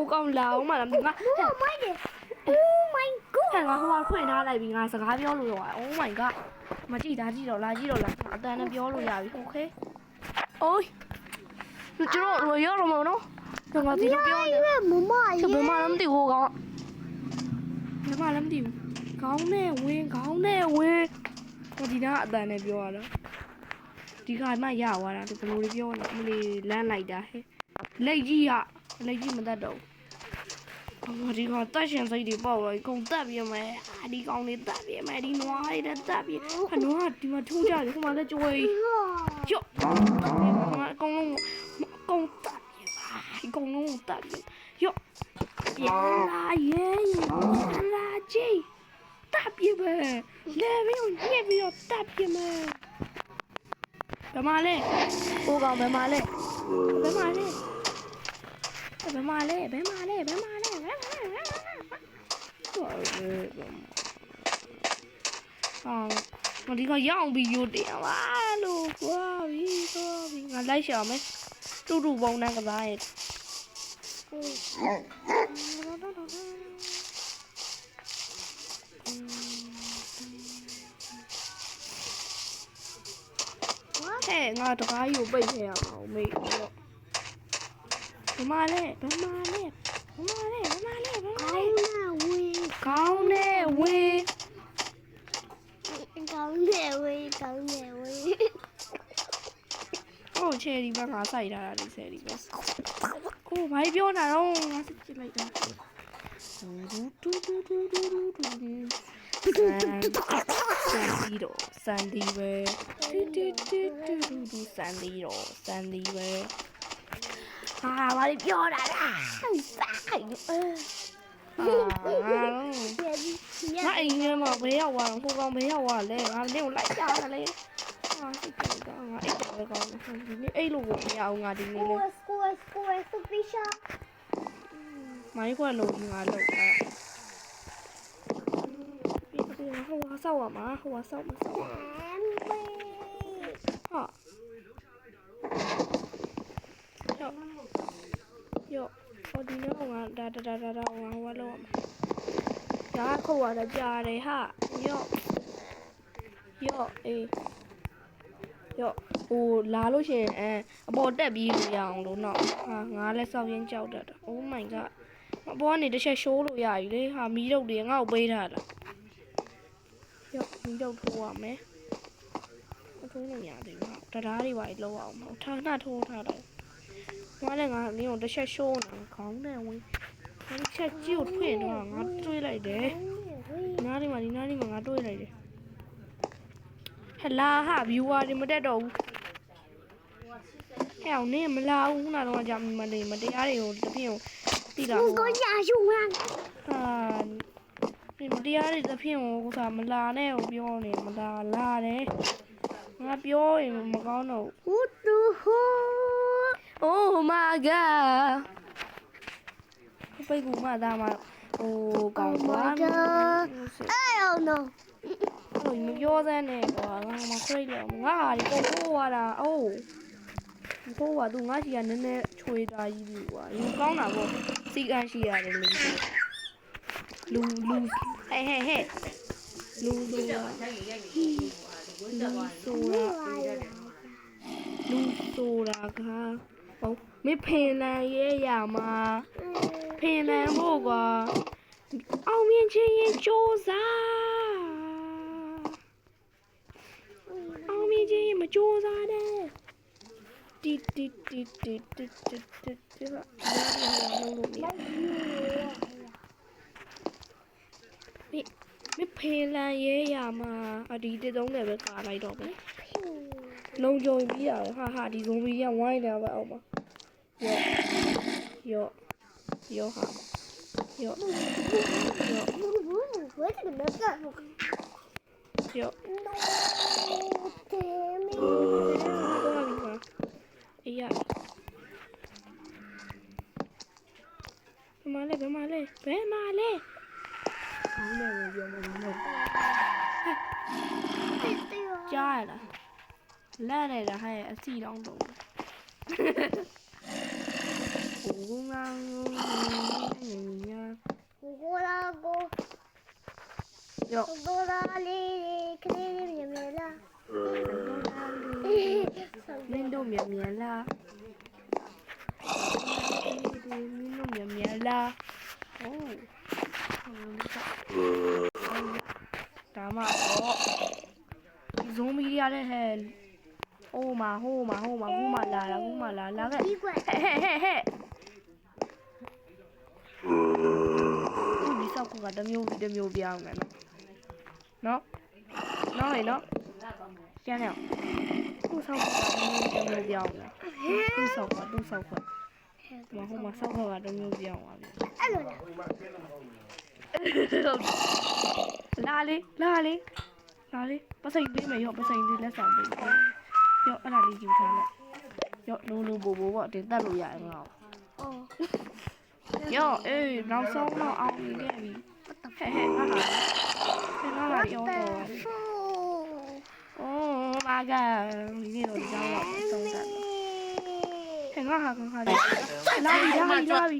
ဟိုကောင်လာအောင်မလားငါ Oh my god ဟဲ့ငါဟိုကဖွင့်ထားလိုက်ပြီငါစကားပြောလို့ရပါ Oh my god မကြည့်တာကြည့်တော့လားကြည့်တော့လားအတန်နဲ့ပြောလို့ရပြီ Okay အိုးကျွန်တော်ရောရမလို့နော်ငါဒီလိုပြောနေ မမ ချက်ဘယ်မှလည်းမသိဘူးကောင်ဘယ်မှလည်းမသိဘူးခေါင်းနဲ့ဝင်းဟိုဒီနာအတန်နဲ့ပြောရတော့ဒီခါမှရသွားတာဒီဘလိုတွေပြောနေမလေးလမ်းလိုက်တာဟဲ့လက်ကြီးမတတ်တော့ဘူးဒီကောင်တက်ရှင်စိတ်တွေပေါ့ပဲကုန်တက်ပြမယ်ဒီကောင်တွေတက်ပြမယ်ဒီနွားတွေတက်ပြခနွားဒီမှာထိုးကြတယ်ဟိုမှာလည်းကြွေးရော့အကုန်လုံးကုန်တက်ပြပါအကုန်လုံးတက်ပြရော့ပြန်လာရဲ့လာကြည့်တက်ပြပဲလေဘယ်ညက်ပြီးတော့တက်ပြမယ်ဘယ်မှာလဲဟိုကောင်ဘယ်မှာလဲဒီကရောင်းပြီးယူတယ်ပါလို့သွားပြီငါလိုက်ရှာမယ်တူတူပုံနဲ့ကစားရဲ့ဟဲ့ငါတကားကြီးကိုပိတ်ခဲ့ရအောင်မေ့တော့ဘယ်မှာလဲကောင်းနဲ့ဝေးဟိုချယ်ဒီဘက်ငါစိုက်ထားတာဒီဆယ်ဒီပဲကိုဘာပြောတာတော့ငါစစ်ကြည့်လိုက်တာစန်ဒီပဲစန်ဒီပဲဟာဘာပြောတာလားဆိုင်ငါအိမ်ထဲမှာဘယ်ရောက်သွားတော့ဟိုကောင်ဘယ်ရောက်သွားလဲငါနင်းကိုလိုက်ကြတာလေဟာစိတ်ကြတာငါအိတ်တယ်ကောင်ဒီနေ့အိတ်လို့ကိုမရအောင်ငါဒီနေ့လေ score Fisher မိုင်းခွက်လို့ငါလောက်တာဟိုဟာဆောက်ရမှာဟိုဟာဆောက်မဆောက်ဟာယောဟိုဒီနေ့ကဒါဟိုလောက်ရမှာဒါခုတ်ရတာကြားတယ်ဟာယောအေးယောဟိုလာလို့ရှိရင်အပေါ်တက်ပြီးလို့ရအောင်လို့နော်ဟာငါလည်းစောက်ရင်းကြောက်တတ်တာ Oh my god အပေါ်ကနေတစ်ချက်ရှိုးလို့ရပြီလေဟာမီးတုပ်တွေငါ့ကိုပေးထားတာယောမီးတုပ်ထိုးရမယ်ထိုးလို့ရသေးဘူးဟာတရားတွေပါလောက်အောင်မဟုတ်ထားထိုးထားတယ်ငါလည်းငါလင်းကိုတစ်ချက်ရှိုးနေခေါင်းနဲ့ဝင်တစ်ချက်ကြည့်ကိုထွင်တော့ငါတွေးလိုက်တယ်နားဒီမှာငါတွေးလိုက်တယ်ဟလာဟာ viewer တွေမတက်တော့ဘူးဟဲ့အောင်နင်းမလာဘူးခုနကတော့ကြာမနေမတရားတွေကိုတစ်ဖြင့်တိတာဟုတ် ကိုရယူဝမ်း ဒီမတရားတွေတစ်ဖြင့်ကိုစားမလာနဲ့ကိုပြောနေမလာတယ်ငါပြောရင်မကောင်းတော့ What the hell Oh my god ပိတ်ကူမသားမဟိုကောင်ကွာ I don't know ဟိုမပြောစမ်းနဲ့ကွာငါမခွိတ်လို့ငါဟာဒီပုံထိုးသွားတာအိုးထိုးသွားသူငါရှိကနည်းနည်းချွေတာကြီးပြီကွာယူကောင်းတာပေါ့စီကန်းရှိရတယ်လူလူလူဟဲ့လူဆိုတာကဟုတ်မဖင်လန်ရဲ့ရမှာဖင်လန်ဖို့ကွာအောင်မြင်ခြင်းရင်စ조사အောင်မြင်ခြင်းရင်မစ조사တဲ့တီမဖင်လန်ရဲ့ရမှာဒီတစ်သုံးလည်းပဲကာလိုက်တော့ပဲလုံကြုံပြီးရဟာဒီဇုံဘီကဝိုင်းနေတာပဲအောင်ပါယောဟာယောWhere did the mess go? ယော No, damn it. အေးရဘယ်မှာလဲခေါင်းနဲ့ဝင်ပြောမလို့ကြားရလားလက်နေတာဟဲ့အစီတောင်းတော့ Oh, ရော့ ဒေါ်လာလေးကလေးလေးမြင်မြင်လား မင်းတို့မြန်မြန်လားမင်းတို့မြန်မြန်လားโอ้ဒါမှတော့ဒီဇုံမီရတဲ့ဟဲ့ဟိုမှာခုမှလာခဲ့ ဒီကွက် ဟဲ့ဒီဆောက်ကတမျိုးပြောင်းမယ်နော်လေနော်ကျန်တယ်သူ့ဆောက်ကတမျိုးပြောင်းမယ်သူ့ဆောက်ကဟိုမှာဆောက်ကတမျိုးပြောင်းသွားပြီ အဲ့လိုလား လာလေပစိန်ပေးမယ်ရောပစိန်ပေးလက်ဆောင်ပေးရောအဲ့ဒါလေးယူထားလိုက်ရောလိုဘိုးပေါ့တင်တက်လို့ရတယ်ငါ့ အော် ရောအေးနောက်ဆုံးတော့အောင်နေခဲ့ပြီဟဲ့ငါလာရောတော့ ဖူ အိုးမာကဒီနေ့တော့ကြောင်းတော့သုံးတယ်ဟဲ့ငါဟာလာပြီ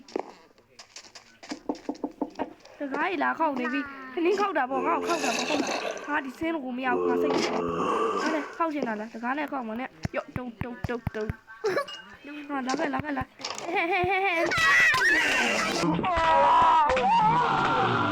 တခါကြီးလာခောက်နေပြီနင်းခောက်တာပေါ့ငါ့ကိုခောက်တာပေါ့ဟုတ်လားဟာဒီစင်းလို့ကိုမရဘူးငါစိတ်ကြီးတယ်အဲ့ဒါခောက်ချင်တာလားတကားနဲ့ခောက်မနဲ့ရော့တုံဟာလာခဲ့ဟဲ့